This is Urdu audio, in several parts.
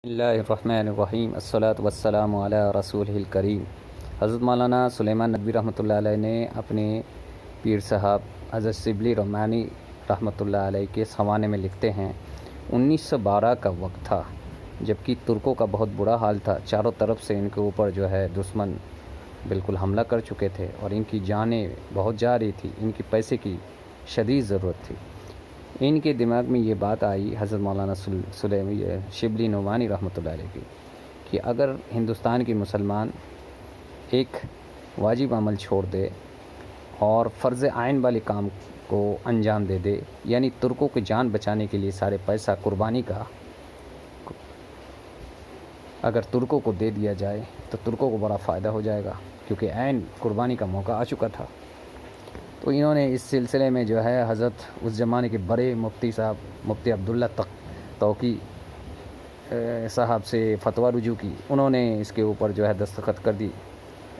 بسم اللہ الرحمن الرحیم الصلاۃ والسلام علی رسول الکریم۔ حضرت مولانا سلیمان ندوی رحمۃ اللہ علیہ نے اپنے پیر صاحب حضرت شبلی رحمانی رحمۃ اللہ علیہ کے سوانے میں لکھتے ہیں 1912 کا وقت تھا جبکہ ترکوں کا بہت برا حال تھا، چاروں طرف سے ان کے اوپر دشمن بالکل حملہ کر چکے تھے اور ان کی جانیں بہت جا رہی تھی، ان کی پیسے کی شدید ضرورت تھی۔ ان کے دماغ میں یہ بات آئی حضرت مولانا شبلی نعمانی رحمۃ اللہ علیہ کی کہ اگر ہندوستان کے مسلمان ایک واجب عمل چھوڑ دے اور فرض عین والے کام کو انجام دے دے، یعنی ترکوں کی جان بچانے کے لیے سارے پیسہ قربانی کا اگر ترکوں کو دے دیا جائے تو ترکوں کو بڑا فائدہ ہو جائے گا، کیونکہ عین قربانی کا موقع آ چکا تھا۔ تو انہوں نے اس سلسلے میں حضرت اس زمانے کے بڑے مفتی صاحب مفتی عبداللہ توقی صاحب سے فتویٰ رجوع کی، انہوں نے اس کے اوپر دستخط کر دی،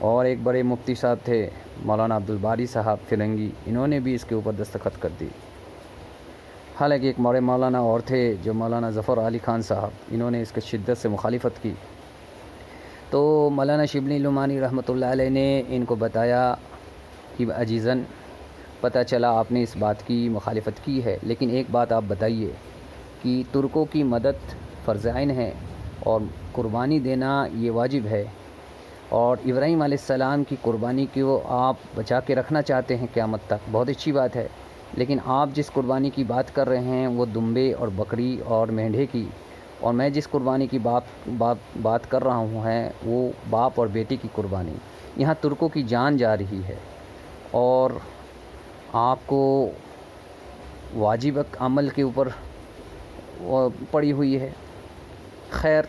اور ایک بڑے مفتی صاحب تھے مولانا عبدالباری صاحب فرنگی، انہوں نے بھی اس کے اوپر دستخط کر دی۔ حالانکہ ایک بڑے مولانا اور تھے جو مولانا ظفر علی خان صاحب، انہوں نے اس کی شدت سے مخالفت کی۔ تو مولانا شبلی نعمانی رحمۃ اللہ علیہ نے ان کو بتایا کہ عزیزاً، پتہ چلا آپ نے اس بات کی مخالفت کی ہے، لیکن ایک بات آپ بتائیے کہ ترکوں کی مدد فرض عین ہے اور قربانی دینا یہ واجب ہے، اور ابراہیم علیہ السلام کی قربانی کو آپ بچا کے رکھنا چاہتے ہیں قیامت تک، بہت اچھی بات ہے، لیکن آپ جس قربانی کی بات کر رہے ہیں وہ دمبے اور بکری اور مینڈھے کی، اور میں جس قربانی کی بات کر رہا ہوں وہ باپ اور بیٹی کی قربانی۔ یہاں ترکوں کی جان جا رہی ہے اور آپ کو واجب عمل کے اوپر پڑی ہوئی ہے۔ خیر،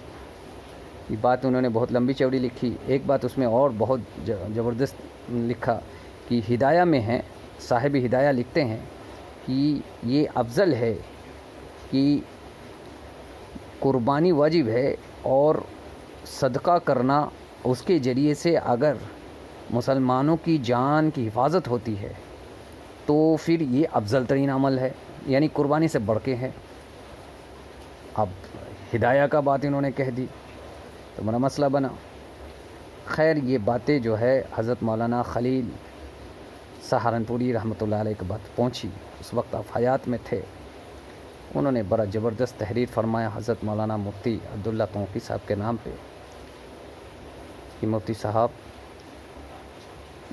یہ بات انہوں نے بہت لمبی چوڑی لکھی۔ ایک بات اس میں اور بہت زبردست لکھا کہ ہدایہ میں ہے، صاحب ہدایہ لکھتے ہیں کہ یہ افضل ہے کہ قربانی واجب ہے اور صدقہ کرنا اس کے ذریعے سے اگر مسلمانوں کی جان کی حفاظت ہوتی ہے تو پھر یہ افضل ترین عمل ہے، یعنی قربانی سے بڑھ کے ہے۔ اب ہدایہ کا بات انہوں نے کہہ دی تو بڑا مسئلہ بنا۔ خیر، یہ باتیں حضرت مولانا خلیل سہارنپوری رحمۃ اللہ علیہ کے بات پہنچی، اس وقت آپ حیات میں تھے، انہوں نے بڑا زبردست تحریر فرمایا حضرت مولانا مفتی عبداللہ توقی صاحب کے نام پہ کہ مفتی صاحب،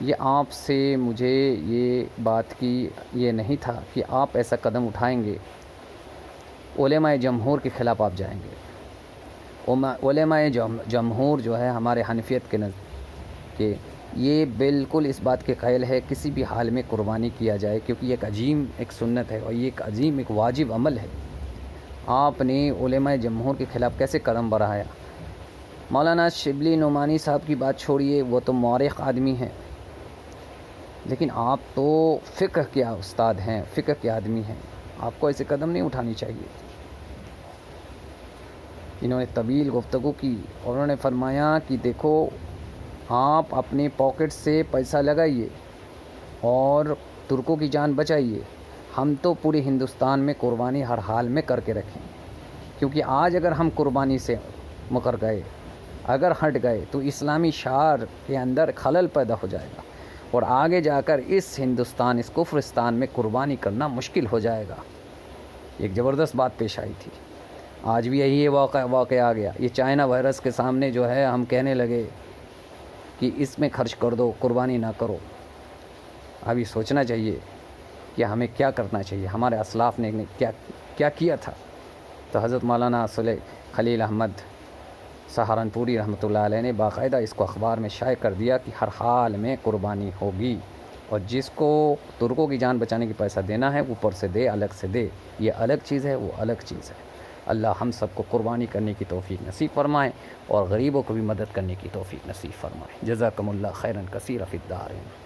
یہ آپ سے مجھے یہ بات کی یہ نہیں تھا کہ آپ ایسا قدم اٹھائیں گے، علماء جمہور کے خلاف آپ جائیں گے۔ علماء جمہور ہمارے حنفیت کے کہ یہ بالکل اس بات کے قائل ہے کسی بھی حال میں قربانی کیا جائے، کیونکہ یہ ایک عظیم ایک سنت ہے اور یہ ایک عظیم ایک واجب عمل ہے۔ آپ نے علماء جمہور کے خلاف کیسے قدم بڑھایا؟ مولانا شبلی نعمانی صاحب کی بات چھوڑیے، وہ تو مورخ آدمی ہیں، لیکن آپ تو فقہ کے استاد ہیں، فقہ کے آدمی ہیں، آپ کو ایسے قدم نہیں اٹھانی چاہیے۔ انہوں نے طویل گفتگو کی اور انہوں نے فرمایا کہ دیکھو، آپ اپنے پاکٹ سے پیسہ لگائیے اور ترکوں کی جان بچائیے، ہم تو پورے ہندوستان میں قربانی ہر حال میں کر کے رکھیں، کیونکہ آج اگر ہم قربانی سے مکر گئے، اگر ہٹ گئے تو اسلامی شعار کے اندر خلل پیدا ہو جائے گا اور آگے جا کر اس ہندوستان، اس کفرستان میں قربانی کرنا مشکل ہو جائے گا۔ ایک زبردست بات پیش آئی تھی، آج بھی یہی واقعہ آ گیا۔ یہ چائنا وائرس کے سامنے ہم کہنے لگے کہ اس میں خرچ کر دو، قربانی نہ کرو۔ ابھی سوچنا چاہیے کہ ہمیں کیا کرنا چاہیے، ہمارے اسلاف نے کیا کیا تھا۔ تو حضرت مولانا خلیل احمد سہارنپوری رحمۃ اللہ علیہ نے باقاعدہ اس کو اخبار میں شائع کر دیا کہ ہر حال میں قربانی ہوگی، اور جس کو ترکوں کی جان بچانے کی پیسہ دینا ہے اوپر سے دے، الگ سے دے، یہ الگ چیز ہے، وہ الگ چیز ہے۔ اللہ ہم سب کو قربانی کرنے کی توفیق نصیب فرمائے اور غریبوں کو بھی مدد کرنے کی توفیق نصیب فرمائے۔ جزاکم اللہ خیرا کثیرا فی الدارین۔